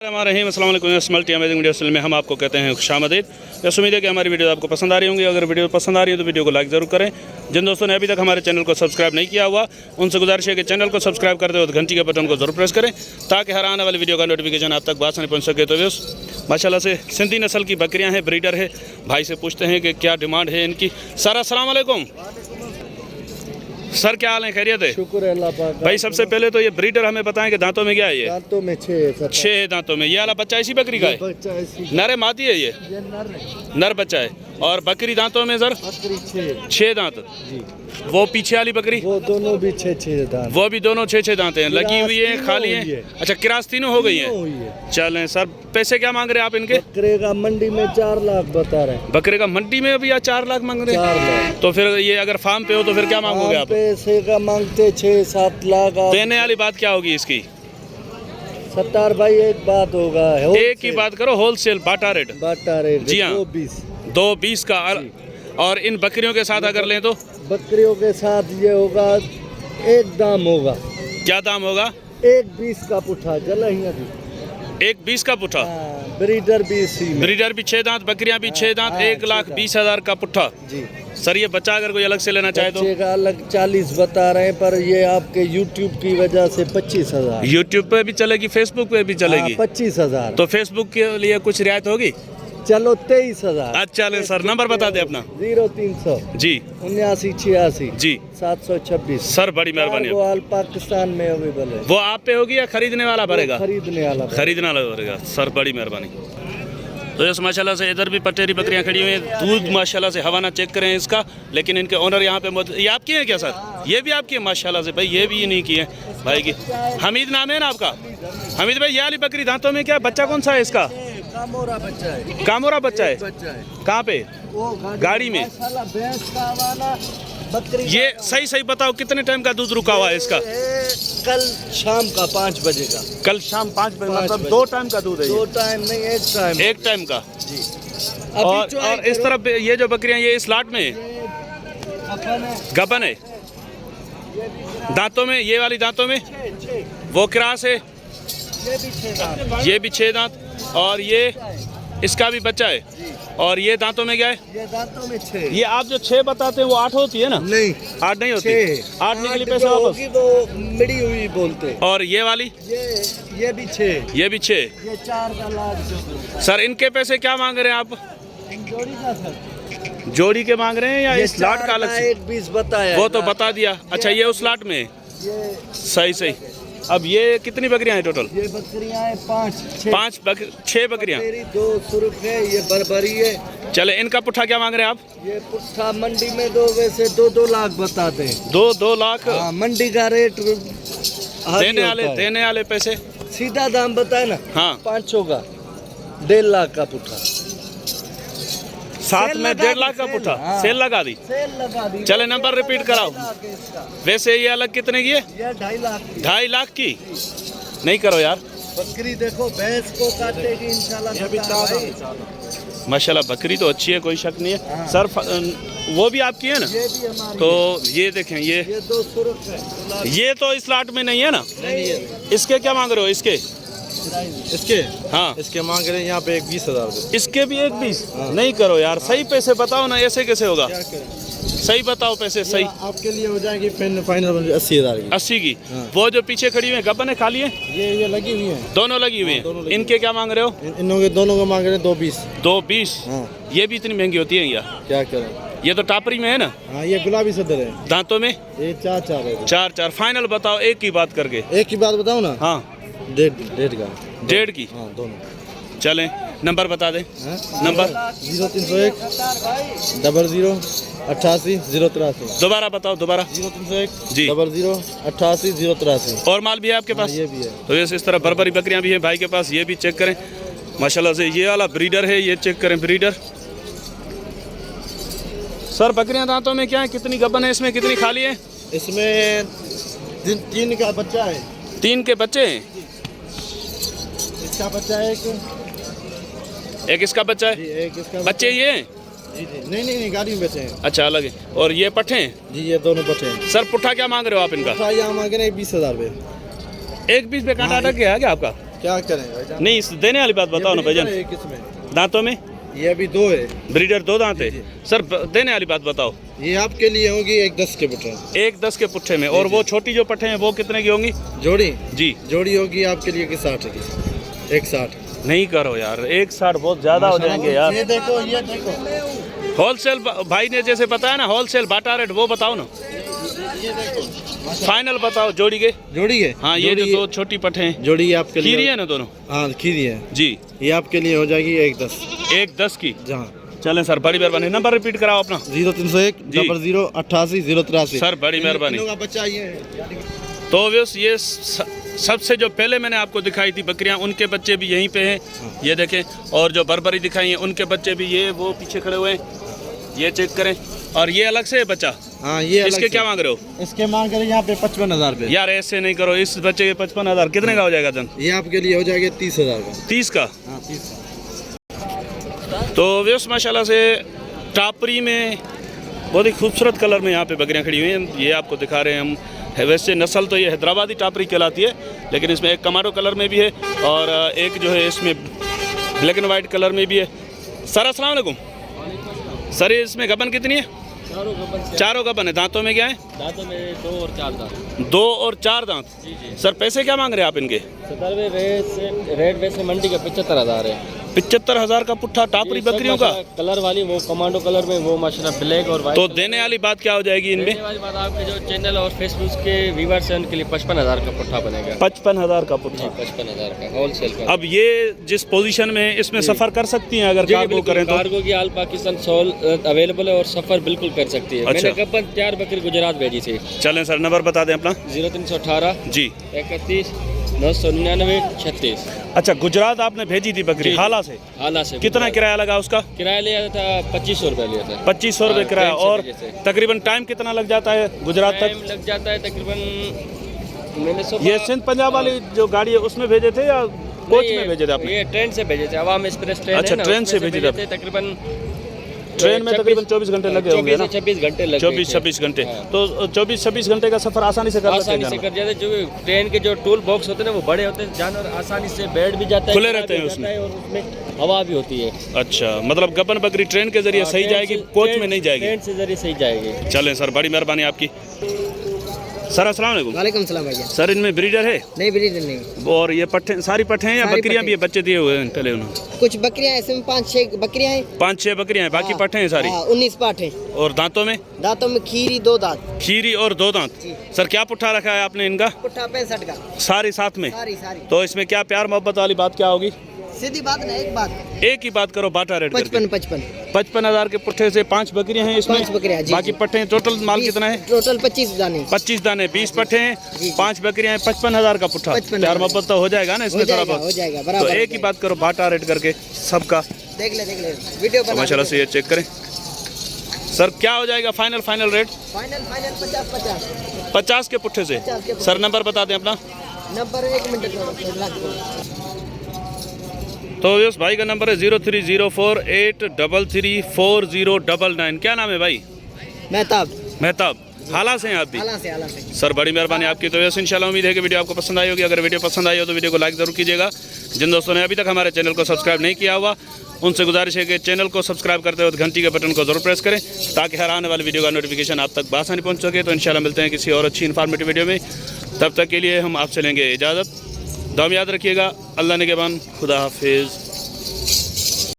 अस्सलाम वालेकुम। स्मल्टी amazing video में हम आपको कहते हैं खुशामदीद। बस उम्मीद है कि हमारी वीडियो आपको पसंद आ रही होंगी। अगर वीडियो पसंद आ रही है तो वीडियो को लाइक ज़रूर करें। जिन दोस्तों ने अभी तक हमारे चैनल को सब्सक्राइब नहीं किया हुआ उनसे गुजारिश है कि चैनल को सब्सक्राइब करते वक्त घंटी के बटन को जरूर प्रेस करें ताकि हर आने वाली वीडियो का नोटिफिकेशन आप तक बासानी पहुँच सके। तो माशाल्लाह से सिंधी नस्ल की बकरियाँ हैं, ब्रीडर है। भाई से पूछते हैं कि क्या डिमांड है इनकी। सर अस्सलाम वालेकुम। सर क्या हाल है, खैरियत है? शुक्र है अल्लाह पाक। भाई सबसे पहले तो ये ब्रीडर हमें बताएं कि दांतों में क्या है? ये दांतों में 6 है दांतों में। ये वाला बच्चा इसी बकरी का है? बच्चा इसी नर है मादी है? ये नर है। नर बच्चा है। और बकरी दांतों में सर बकरी 6 दांत जी। वो पीछे वाली बकरी वो दोनों भी 6 दांत। वो भी दोनों 6 दांत हैं, लगी हुई है, खाली है। अच्छा, किरास तीनों हो गई है। चलें सर, पैसे क्या मांग रहे हैं आप इनके? बकरे का मंडी में 4 लाख बता रहे हैं। बकरे का मंडी में अभी 4 लाख मांग रहे हैं? 4 लाख। तो फिर ये अगर फार्म पे हो तो फिर क्या मांगोगे आप? पैसे का मांगते 6-7 लाख। देने वाली बात क्या होगी इसकी? सत्तार भाई एक बात होगा, एक ही बात करो, होलसेल बाटा रेट। जी हाँ, 220 का। और इन बकरियों के साथ अगर लें तो? बकरियों के साथ ये होगा, एक दाम होगा। क्या दाम होगा? 120 का पुट्ठा चला ही अभी। 120 का पुट्ठा। ब्रीडर भी इसी में। ब्रीडर भी 6 दांत, बकरियां भी 6 दांत। 1,20,000 का पुट्ठा जी। सर ये बच्चा अगर कोई अलग से लेना चाहे तो? बच्चे का अलग 40 बता रहे हैं, पर ये आपके YouTube की वजह से 25,000। YouTube पे भी चलेगी, Facebook पे भी चलेगी? 25,000। तो Facebook के लिए कुछ रियायत होगी? चलो 23,000। अच्छा चले सर, नंबर बता दे अपना। 0300 जी 7986 जी 726। सर बड़ी मेहरबानी। ऑल पाकिस्तान में अवेलेबल है। वो आप पे होगी या खरीदने वाला भरेगा? खरीदने वाला भरेगा। सर बड़ी मेहरबानी। तो यस माशाल्लाह से इधर भी पटेरी बकरियां खड़ी हुई हैं। दूध माशाल्लाह से हवाना चेक करें इसका, लेकिन इनके ओनर यहाँ पे मौजूद। ये आपकी है क्या सर? ये भी आपकी है माशाल्लाह से भाई, ये भी नहीं की है भाई की। हमीद नाम है ना आपका? हमीद भाई, ये वाली बकरी दांतों में क्या, बच्चा कौन सा है इसका? कामोरा बच्चा है। कामोरा बच्चा है? कहाँ पे? गाड़ी में। बकरी ये सही बताओ, कितने टाइम का दूध रुका हुआ है इसका? कल शाम का 5 बजे का। कल शाम 5 बजे, मतलब 2 टाइम का दूध है? 2 टाइम नहीं, 1 टाइम। 1 टाइम का जी। और इस तरफ ये जो बकरियां ये इस लाट में गबन है दांतों में, ये वाली दांतों में वो क्रास है। ये भी 6 दांत। और ये इसका भी बच्चा है। और ये दांतों में क्या है? ये दांतों में 6। ये आप जो 6 बताते हैं वो 8 होती है ना? नहीं, 8 नहीं होती। 8 निकली पैसे वापस। वो मिड़ी हुई बोलते। और ये वाली? ये भी 6। ये भी 6। ये 4 का लाख। सर इनके पैसे क्या मांग रहे हैं आप? जोड़ी का सर? जोड़ी के मांग रहे हैं या इस लाट का अलग से? 120 बताया। वो तो बता दिया। अच्छा, ये उस लाट में? सही। अब ये कितनी बकरियां हैं टोटल? ये बकरियां हैं 6 बकरियां। 2 सुर्ख है, ये बरबरी है। चले, इनका पुट्ठा क्या मांग रहे हैं आप? ये पुट्ठा मंडी में 2 वैसे 2 लाख बताते हैं। 2 लाख? मंडी का रेट। देने वाले पैसे सीधा दाम बताए ना? हाँ। 500 का 1.5 लाख का पुट्ठा। साथ में 1.5 लाख का पुट्ठा। सेल लगा दी। चले, नंबर रिपीट कराओ। वैसे ये अलग कितने की है? ये 2.5 लाख। 2.5 लाख की नहीं करो यार। बकरी देखो, भैंस को काटेगी इंशाल्लाह। माशाल्लाह बकरी तो अच्छी है, कोई शक नहीं है। सर वो भी आपकी है ना? ये भी हमारी। तो ये देखें, ये 2 सुर्ख है। ये तो इस लाट में नहीं है ना? नहीं। इसके क्या मांग रहे हो? इसके हाँ, इसके मांग रहे हैं यहाँ पे 20,000। इसके भी 120? नहीं करो यार, सही पैसे बताओ ना, ऐसे कैसे होगा? सही बताओ पैसे सही। आपके लिए हो जाएगी फाइनल 80,000 की। 80 की। वो जो पीछे खड़ी हुई है गबन है, खाली है? ये लगी हुई है। दोनों लगी हुई है। इनके क्या मांग रहे हो? इन दोनों को मांग रहे हैं 220। 220? ये भी इतनी महंगी होती है यार? क्या करें, ये तो टापरी में है ना? हाँ, ये गुलाबी सदर है। दांतों में? ये 4 है। 4 फाइनल बताओ, एक की बात करके। एक की बात बताऊँ ना? हाँ। 1.5 की। हाँ, दोनों। चलें, नंबर बता दें। नंबर 0301 00 88 083। दोबारा बताओ, दोबारा। 0301 जी 00 88 083। और माल भी है आपके पास? ये भी है। तो जैसे इस तरह बरबरी बकरियां भी हैं भाई के पास, ये भी चेक करें माशाल्लाह से। ये वाला ब्रीडर है, ये चेक करें ब्रीडर। सर बकरियां दांतों में क्या है, कितनी गबन है इसमें, कितनी खाली है? इसमें 3 का बच्चा है। 3 के बच्चे हैं? इसका बच्चा है एक इसका बच्चा है? एक इसका बच्चे ये हैं? जी। नहीं, गाड़ी में बच्चे हैं। अच्छा, अलग है। और ये पट्ठे हैं? जी, ये दोनों पट्ठे हैं। सर पुट्ठा क्या मांग रहे हो आप इनका? पुट्ठा यहाँ मांग रहे हैं 20,000 रुपये। 1 20 पे कांटा अटक गया है क्या आपका? क्या करें भाईजान? नहीं, इस देने वाली बात बताओ ना भाईजान। किसमें दांतों में ये अभी 2 है। ब्रीडर 2 दांत है सर। देने वाली बात बताओ। ये आपके लिए होगी 1.10 के पुट्ठे। 1.10 के पुट्ठे में। और वो छोटी जो पट्ठे हैं वो कितने की होंगी? जोड़ी जी जोड़ी होगी आपके लिए 60 की। 1.60 नहीं करो यार, 1.60 बहुत ज्यादा हो जाएंगे यार। ये देखो होलसेल भाई ने जैसे बताया ना, होलसेल बाटा रेट वो बताओ ना, ये देखो फाइनल बताओ जोड़ी के। जोड़ी है। हाँ, ये जो 2 छोटी पट्टे हैं, जोड़ी आपके लिए खीरी है ना दोनों? हाँ खीरी है जी। ये आपके लिए हो जाएगी 1.10। 1.10 की। जहाँ चलें सर, बड़ी मेहरबानी। नंबर रिपीट कराओ अपना। 0301 जी। 00 88 083। सर बड़ी मेहरबानी। का बच्चा ये तो ऑब्वियस ये सबसे जो पहले मैंने आपको दिखाई थी बकरियां, उनके बच्चे भी यहीं पे हैं, ये देखें। और जो बरबरी दिखाई है उनके बच्चे भी ये वो पीछे खड़े हुए हैं, ये चेक करें। और ये अलग से है बच्चा। हाँ ये अलग इसके से। क्या मांग रहे हो? इसके मांग रहे यहाँ पे 55,000 रुपये। यार ऐसे नहीं करो, इस बच्चे के 55,000 कितने का हो जाएगा धन? ये आपके लिए हो जाएगा 30,000 का। 30 का। हाँ 30 का। तो व्यवस्था माशाल्लाह से टापरी में बहुत ही खूबसूरत कलर में यहाँ पे बकरियाँ खड़ी हुई हैं, ये आपको दिखा रहे हैं हम। वैसे नस्ल तो ये हैदराबादी टापरी कहलाती है, लेकिन इसमें एक कमांडो कलर में भी है और एक जो है इसमें ब्लैक एंड वाइट कलर में भी है। सर अस्सलाम वालेकुम। सर इसमें गबन कितनी है? चारों गबन है। दांतों में क्या है? दांतों में 2 और 4 दांत। 2 और 4 दांत। जी जी। सर पैसे क्या मांग रहे हैं आप इनके? 70 रेट वैसे मंडी का 75,000 है। 75,000 का पुट्ठा टापरी बकरियों का? कलर वाली वो कमांडो कलर में, वो माशाल्लाह ब्लैक और वाइट। तो देने वाली बात क्या हो जाएगी इनमें? देने वाली बात आपके जो चैनल और फेसबुक के व्यूअर्स हैं उनके लिए 55,000 का पुट्ठा बनेगा। 55,000 का पुट्ठा। 55,000 का होलसेल का। अब ये जिस पोजीशन में इसमें सफ़र कर सकती हैं अगर कार्गो करें तो? कार्गो की ऑल पाकिस्तान सोल अवेलेबल है और सफ़र बिल्कुल कर सकती है। अच्छा। मैंने कब 4 बकरी गुजरात भेजी थी। चलें सर, नंबर बता दें अपना। 0318 जी। 31 999 36। अच्छा, गुजरात आपने भेजी थी बकरी जी। हाला से? हाला से। कितना किराया लगा उसका? किराया लिया था 2500 रुपये लिया था। 2500 रुपये हाँ, किराया। ट्रेन से और भेजे थे। तकरीबन टाइम कितना लग जाता है गुजरात टाइम तक? लग जाता है तकरीबन। मैंने ये सिंध पंजाब वाली जो गाड़ी है उसमें भेजे थे या कोच में भेजे थे आपने? ये ट्रेन से भेजे थे, अवाम एक्सप्रेस ट्रेन अच्छा, है ना, ट्रेन उसमें से भेजे थे। तकरीबन ट्रेन में तकरीबन 24 घंटे लगे होंगे ना? 24 घंटे लगे। 24-26 घंटे। हाँ। तो 24-26 घंटे का सफर आसानी से कर लेते आसानी हैं से जानवर? कर जाते हैं। जो ट्रेन के जो टूल बॉक्स होते हैं ना वो बड़े होते हैं, जानवर आसानी से बैठ भी जाता है, खुले खड़ा रहते हैं भी हो उसमें। जाता है और उसमें हवा भी होती है। अच्छा, मतलब गबन बकरी ट्रेन के जरिए सही ट्रेन जाएगी, से- कोच ट्रेन- में नहीं जाएगी? ट्रेन से जरिए सही जाएगी। चलें सर, बड़ी मेहरबानी आपकी। सर अस्सलाम वालेकुम। वालेकुम सलाम भैया। सर इनमें ब्रीडर है? नहीं ब्रीडर नहीं, और ये पट्टे सारी पट्टे हैं या सारी बकरियां पट्टे। भी है? बच्चे दिए हुए हैं पहले उन्होंने? कुछ बकरियां ऐसे में 5-6 बकरियां हैं। 5-6 बकरियां हैं, बाकी हाँ, पट्टे हैं सारी? हाँ, 19 पाठ हैं। और दांतों में? दांतों में खीरी 2 दांत। खीरी और 2 दांत। जी। सर क्या पुट्ठा रखा है आपने इनका? पुट्ठा 65 का। सारी साथ में? सारी तो इसमें क्या प्यार मोहब्बत वाली बात क्या होगी? सीधी बात ना, एक बात। एक ही बात करो, बाटा रेट करके। 55 55,000 के पुट्ठे से 5 बकरियां हैं इसमें? 5 बकरियां, जी, बाकी जी। पट्टे हैं, टोटल माल कितना है? टोटल 25 दाने। 25 दाने, 20 पट्टे हैं, जी। 5 बकरियां हैं, 55,000 का पुट्ठा। 55,000। प्यार मोहब्बत तो हो जाएगा ना इसमें थोड़ा हो बहुत? जाएगा तो बराबर। एक ही बात करो, बाटा रेट करके सबका। देख ले वीडियो तो बना। माशाल्लाह से ये चेक करें। सर क्या हो जाएगा फाइनल रेट? फाइनल 50-50। 50 के पुट्ठे से। 50 के पुट्ठे। सर नंबर बता दें अपना। नंबर 1 मिनट का। तो इस भाई का नंबर है 0304833409। क्या नाम है भाई? मेहताब। हाला से हैं आप भी? आला से। सर बड़ी मेहरबानी आपकी। तो वैसे इंशाल्लाह उम्मीद है कि वीडियो आपको पसंद आई होगी। अगर वीडियो पसंद आई हो तो वीडियो को लाइक ज़रूर कीजिएगा। जिन दोस्तों ने अभी तक हमारे चैनल को सब्सक्राइब नहीं किया हुआ उनसे गुजारिश है कि चैनल को सब्सक्राइब करते वक्त घंटी के बटन को जरूर प्रेस करें ताकि हर आने वाली वीडियो का नोटिफिकेशन आप तक बआसानी पहुंच सके। तो इंशाल्लाह मिलते हैं किसी और अच्छी इन्फॉर्मेटिव वीडियो में। तब तक के लिए हम आपसे लेंगे इजाज़त। दुआ में याद रखिएगा। अल्लाह निगहबान। खुदा हाफिज़।